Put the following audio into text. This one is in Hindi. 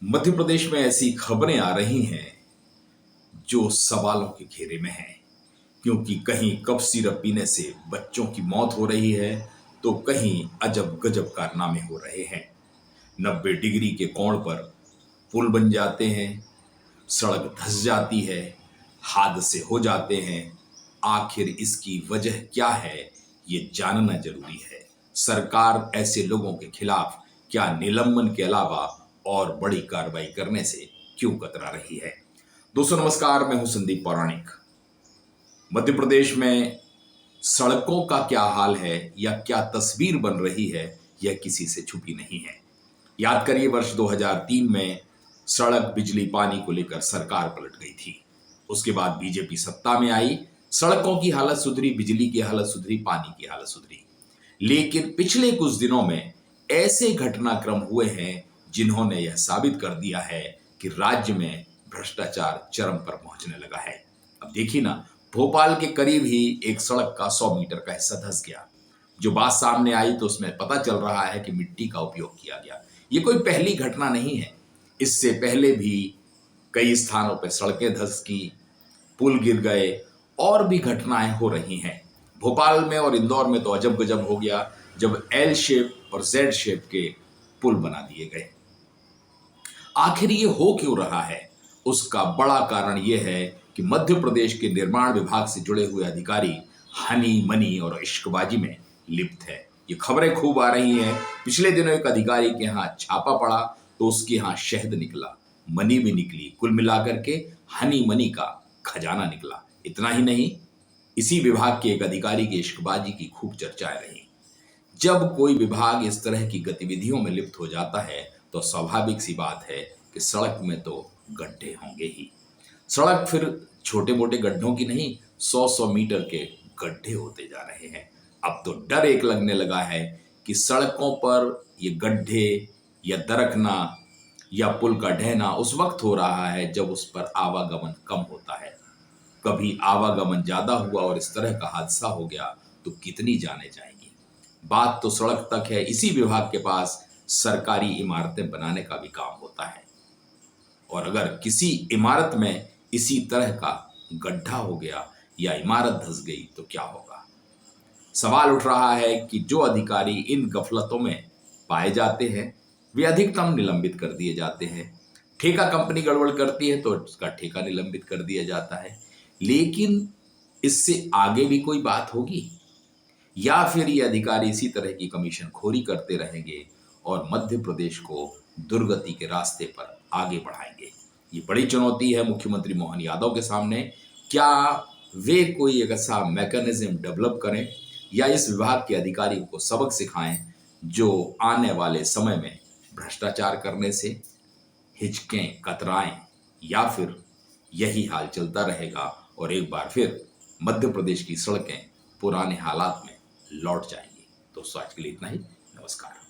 मध्य प्रदेश में ऐसी खबरें आ रही हैं जो सवालों के घेरे में हैं, क्योंकि कहीं कफ सिरप पीने से बच्चों की मौत हो रही है तो कहीं अजब गजब कारनामे हो रहे हैं। 90 डिग्री के कोण पर पुल बन जाते हैं, सड़क धंस जाती है, हादसे हो जाते हैं। आखिर इसकी वजह क्या है, ये जानना जरूरी है। सरकार ऐसे लोगों के खिलाफ क्या निलंबन के अलावा और बड़ी कार्रवाई करने से क्यों कतरा रही है। दोस्तों नमस्कार, मैं हूं संदीप पौराणिक। मध्य प्रदेश में सड़कों का क्या हाल है या क्या तस्वीर बन रही है, यह किसी से छुपी नहीं है। याद करिए, वर्ष 2003 में सड़क बिजली पानी को लेकर सरकार पलट गई थी। उसके बाद बीजेपी सत्ता में आई, सड़कों की हालत सुधरी, बिजली की हालत सुधरी, पानी की हालत सुधरी। लेकिन पिछले कुछ दिनों में ऐसे घटनाक्रम हुए हैं जिन्होंने यह साबित कर दिया है कि राज्य में भ्रष्टाचार चरम पर पहुंचने लगा है। अब देखिए ना, भोपाल के करीब ही एक सड़क का 100 मीटर का हिस्सा धंस गया। जो बात सामने आई तो उसमें पता चल रहा है कि मिट्टी का उपयोग किया गया। ये कोई पहली घटना नहीं है। इससे पहले भी कई स्थानों पर सड़कें धंस की, पुल गिर गए और भी घटनाएं हो रही हैं। भोपाल में और इंदौर में तो अजब गजब हो गया जब एल शेप और जेड शेप के पुल बना दिए गए। आखिर ये हो क्यों रहा है? उसका बड़ा कारण यह है कि मध्य प्रदेश के निर्माण विभाग से जुड़े हुए अधिकारी हनी मनी और इश्कबाजी में लिप्त है। ये खबरें खूब आ रही हैं। पिछले दिनों एक अधिकारी के यहाँ छापा पड़ा तो उसके यहाँ शहद निकला, मनी भी निकली। कुल मिलाकर के हनी मनी का खजाना निकला। इतना ही नहीं, इसी विभाग के एक अधिकारी की इश्कबाजी की खूब चर्चाएं रही। जब कोई विभाग इस तरह की गतिविधियों में लिप्त हो जाता है तो स्वाभाविक सी बात है कि सड़क में तो गड्ढे होंगे ही। सड़क फिर छोटे मोटे गड्ढों की नहीं, 100-100 मीटर के गड्ढे होते जा रहे हैं। अब तो डर एक लगने लगा है कि सड़कों पर ये गड्ढे या दरकना या पुल का ढहना उस वक्त हो रहा है जब उस पर आवागमन कम होता है। कभी आवागमन ज्यादा हुआ और इस तरह का हादसा हो गया तो कितनी जाने जाएंगी। बात तो सड़क तक है। इसी विभाग के पास सरकारी इमारतें बनाने का भी काम होता है, और अगर किसी इमारत में इसी तरह का गड्ढा हो गया या इमारत धंस गई तो क्या होगा। सवाल उठ रहा है कि जो अधिकारी इन गफलतों में पाए जाते हैं वे अधिकतम निलंबित कर दिए जाते हैं। ठेका कंपनी गड़बड़ करती है तो उसका ठेका निलंबित कर दिया जाता है। लेकिन इससे आगे भी कोई बात होगी या फिर ये अधिकारी इसी तरह की कमीशन खोरी करते रहेंगे और मध्य प्रदेश को दुर्गति के रास्ते पर आगे बढ़ाएंगे। ये बड़ी चुनौती है मुख्यमंत्री मोहन यादव के सामने। क्या वे कोई एक ऐसा मैकेनिज्म डेवलप करें या इस विभाग के अधिकारियों को सबक सिखाएं जो आने वाले समय में भ्रष्टाचार करने से हिचकें, कतराएं, या फिर यही हाल चलता रहेगा और एक बार फिर मध्य प्रदेश की सड़कें पुराने हालात में लौट जाएंगी। दोस्तों आज के लिए इतना ही। नमस्कार।